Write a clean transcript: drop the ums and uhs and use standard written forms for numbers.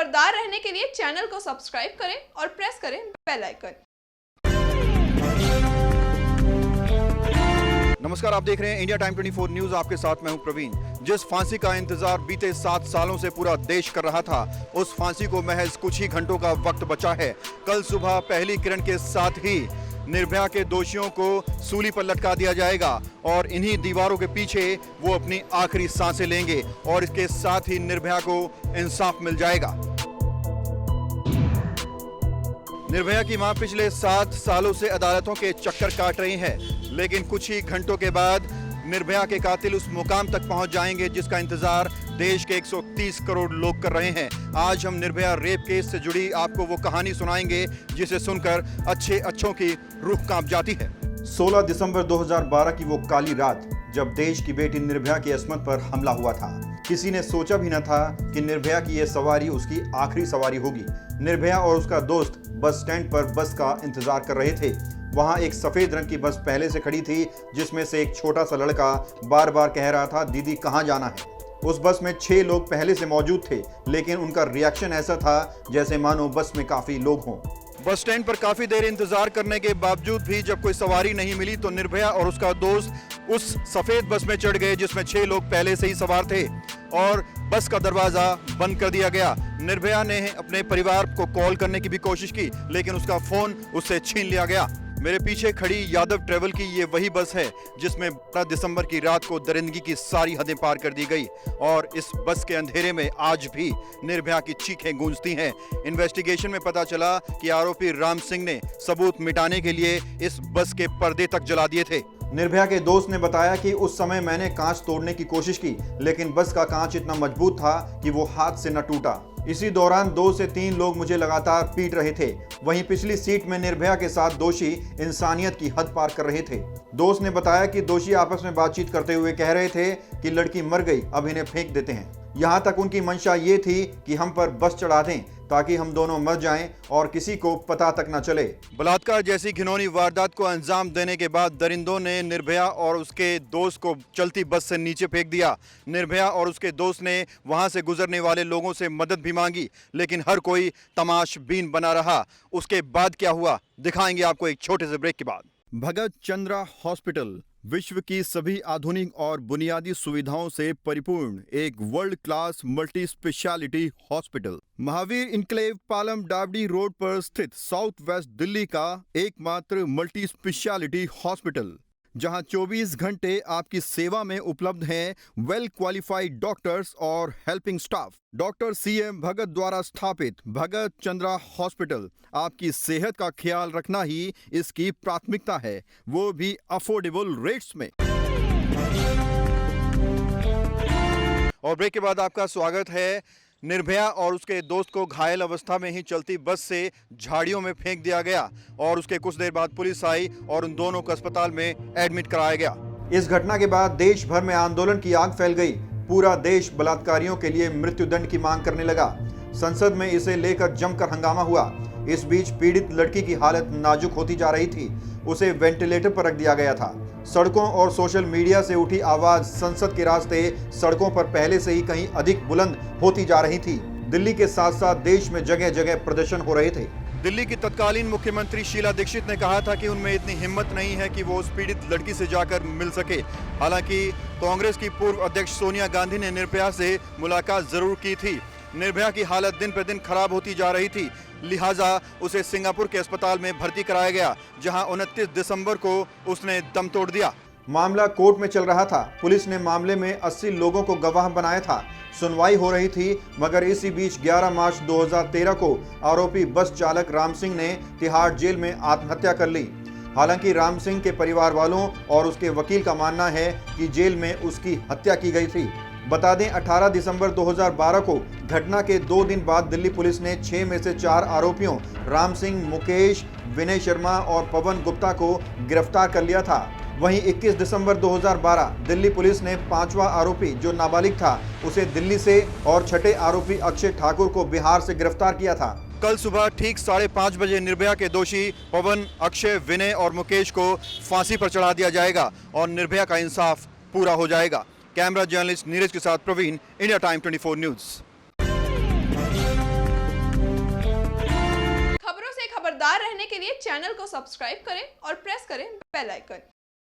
खबरदार रहने के लिए चैनल को सब्सक्राइब करें और प्रेस करें बेल आइकन। नमस्कार, आप देख रहे हैं इंडिया टाइम 24 न्यूज। आपके साथ मैं हूं प्रवीण। जिस फांसी का इंतजार बीते 7 सालों से पूरा देश कर रहा था, उस फांसी को महज कुछ ही घंटों का वक्त बचा है। कल सुबह पहली किरण के साथ ही निर्भया के दोषियों को सूली पर लटका दिया जाएगा और इन्हीं दीवारों के पीछे वो अपनी आखिरी सांसें लेंगे और इसके साथ ही निर्भया को इंसाफ मिल जाएगा। निर्भया की मां पिछले 7 सालों से अदालतों के चक्कर काट रही हैं, लेकिन कुछ ही घंटों के बाद निर्भया के कातिल उस मुकाम तक पहुंच जाएंगे जिसका इंतजार देश के 130 करोड़ लोग कर रहे हैं। आज हम निर्भया रेप केस से जुड़ी आपको वो कहानी सुनाएंगे जिसे सुनकर अच्छों की रूह कांप जाती है। 16 दिसंबर 2012 की वो काली रात जब देश की बेटी निर्भया की अस्मत पर हमला हुआ था। किसी ने सोचा भी न था कि निर्भया की यह सवारी उसकी आखिरी सवारी होगी। निर्भया और उसका दोस्त बस स्टैंड पर बस का इंतजार कर रहे थे। वहां एक सफेद रंग की बस पहले से खड़ी थी जिसमें से एक छोटा सा लड़का बार बार कह रहा था, दीदी कहां जाना है। उस बस में 6 लोग पहले से मौजूद थे, लेकिन उनका रिएक्शन ऐसा था जैसे मानो बस में काफी लोग हों। बस स्टैंड पर काफी देर इंतजार करने के बावजूद भी जब कोई सवारी नहीं मिली तो निर्भया और उसका दोस्त उस सफेद बस में चढ़ गए जिसमें 6 लोग पहले से ही सवार थे और बस का दरवाजा बंद कर दिया गया। निर्भया ने अपने परिवार को कॉल करने की भी कोशिश की, लेकिन उसका फोन उससे छीन लिया गया। मेरे पीछे खड़ी यादव ट्रेवल की ये वही बस है जिसमें 12 दिसंबर की रात को दरिंदगी की सारी हदें पार कर दी गई और इस बस के अंधेरे में आज भी निर्भया की चीखें गूंजती हैं। इन्वेस्टिगेशन में पता चला कि आरोपी राम सिंह ने सबूत मिटाने के लिए इस बस के पर्दे तक जला दिए थे। निर्भया के दोस्त ने बताया कि उस समय मैंने कांच तोड़ने की कोशिश की, लेकिन बस का कांच इतना मजबूत था कि वो हाथ से न टूटा। इसी दौरान 2 से 3 लोग मुझे लगातार पीट रहे थे। वहीं पिछली सीट में निर्भया के साथ दोषी इंसानियत की हद पार कर रहे थे। दोस्त ने बताया कि दोषी आपस में बातचीत करते हुए कह रहे थे कि लड़की मर गई, अब इन्हें फेंक देते हैं। यहाँ तक उनकी मंशा ये थी कि हम पर बस चढ़ा दें ताकि हम दोनों मर जाएं और किसी को पता तक न चले। बलात्कार जैसी घिनौनी वारदात को अंजाम देने के बाद दरिंदों ने निर्भया और उसके दोस्त को चलती बस से नीचे फेंक दिया। निर्भया और उसके दोस्त ने वहां से गुजरने वाले लोगों से मदद भी मांगी, लेकिन हर कोई तमाशबीन बना रहा। उसके बाद क्या हुआ दिखाएंगे आपको एक छोटे से ब्रेक के बाद। भगत चंद्रा हॉस्पिटल विश्व की सभी आधुनिक और बुनियादी सुविधाओं से परिपूर्ण एक world class multi speciality hospital Mahavir enclave Palam डावडी रोड पर स्थित साउथ वेस्ट दिल्ली का एकमात्र मल्टी स्पेशलिटी हॉस्पिटल, जहां 24 घंटे आपकी सेवा में उपलब्ध हैं वेल क्वालिफाइड डॉक्टर्स और हेल्पिंग स्टाफ। डॉक्टर CM भगत द्वारा स्थापित भगत चंद्रा हॉस्पिटल आपकी सेहत का ख्याल रखना ही इसकी प्राथमिकता है, वो भी अफोर्डेबल रेट्स में। और ब्रेक के बाद आपका स्वागत है। निर्भया और उसके दोस्त को घायल अवस्था में ही चलती बस से झाड़ियों में फेंक दिया गया और उसके कुछ देर बाद पुलिस आई और उन दोनों को अस्पताल में एडमिट कराया गया। इस घटना के बाद देश भर में आंदोलन की आग फैल गई। पूरा देश बलात्कारियों के लिए मृत्युदंड की मांग करने लगा। संसद में इसे लेकर जमकर हंगामा हुआ। इस बीच पीड़ित लड़की की हालत नाजुक होती जा रही थी। उसे वेंटिलेटर पर रख दिया गया था। सड़कों और सोशल मीडिया से उठी आवाज संसद के रास्ते सड़कों पर पहले से ही कहीं अधिक बुलंद होती जा रही थी। दिल्ली के साथ साथ देश में जगह जगह प्रदर्शन हो रहे थे। दिल्ली की तत्कालीन मुख्यमंत्री शीला दीक्षित ने कहा था कि उनमें इतनी हिम्मत नहीं है कि वो उस पीड़ित लड़की से जाकर मिल सके। हालांकि कांग्रेस की पूर्व अध्यक्ष सोनिया गांधी ने निर्भया से मुलाकात जरूर की थी। निर्भया की हालत दिन पर दिन खराब होती जा रही थी, लिहाजा उसे सिंगापुर के अस्पताल में भर्ती कराया गया, जहां 29 दिसंबर को उसने दम तोड़ दिया। मामला कोर्ट में चल रहा था। पुलिस ने मामले में 80 लोगों को गवाह बनाया था। सुनवाई हो रही थी, मगर इसी बीच 11 मार्च 2013 को आरोपी बस चालक राम सिंह ने तिहाड़ जेल में आत्महत्या कर ली। हालांकि राम सिंह के परिवार वालों और उसके वकील का मानना है कि जेल में उसकी हत्या की गई थी। बता दें 18 दिसंबर 2012 को घटना के 2 दिन बाद दिल्ली पुलिस ने 6 में से 4 आरोपियों राम सिंह, मुकेश, विनय शर्मा और पवन गुप्ता को गिरफ्तार कर लिया था। वहीं 21 दिसंबर 2012 दिल्ली पुलिस ने 5वां आरोपी जो नाबालिग था उसे दिल्ली से और छठे आरोपी अक्षय ठाकुर को बिहार से गिरफ्तार किया था। कल सुबह ठीक 5:30 बजे निर्भया के दोषी पवन, अक्षय, विनय और मुकेश को फांसी पर चढ़ा दिया जाएगा और निर्भया का इंसाफ पूरा हो जाएगा। कैमरा जर्नलिस्ट नीरज के साथ प्रवीण, इंडिया टाइम 24 न्यूज। लगातार रहने के लिए चैनल को सब्सक्राइब करें और प्रेस करें बेल आइकन।